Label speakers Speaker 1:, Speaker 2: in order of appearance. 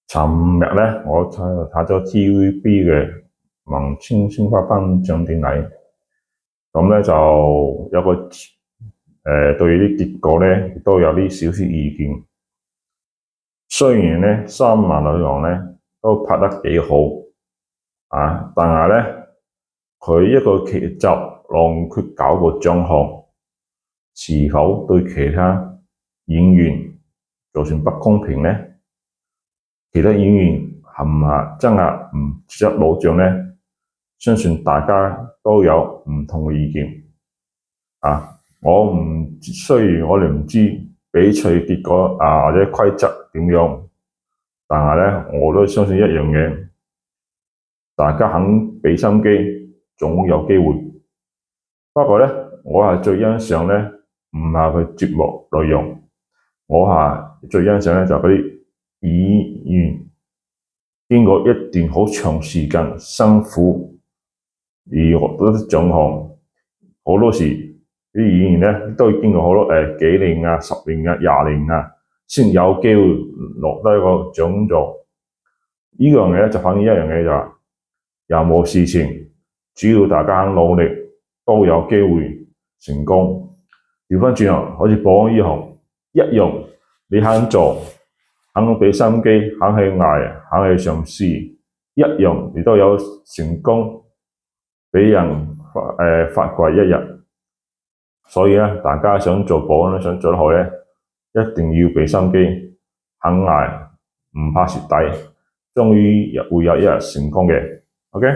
Speaker 1: 尋日咧，我睇咗 TVB 嘅文青鮮花頒獎典禮，咁咧就有個對啲結果咧都有啲少少意見。雖然咧三個女郎咧都拍得幾好啊，但係咧佢一個劇集浪缺9個獎項，是否對其他演員造成不公平咧？其他演員係唔係真係唔值得攞獎咧？相信大家都有唔同嘅意見啊！雖然我哋唔知比賽結果或者規則點樣，但係咧我都相信一樣嘢，大家肯俾心機，總有機會。不過咧，我係最欣賞咧，唔係佢節目內容，我係最欣賞咧就係嗰啲演員經過一段好長時間辛苦而獲得獎項，好多時啲演員咧都經過好多幾年啊、10年啊、20年啊，先有機會攞得一個獎座。呢樣嘢就反映一樣嘢就係，任何事情只要大家肯努力，都有機會成功。調返轉頭，好似保安呢行一樣，你肯做，肯俾心機，肯去捱，肯去嘗試，一樣你都有成功俾人發掘一日。所以咧，大家想做保安，想做得好咧，一定要俾心機，肯捱，唔怕蝕底，終於會有一日成功嘅。OK。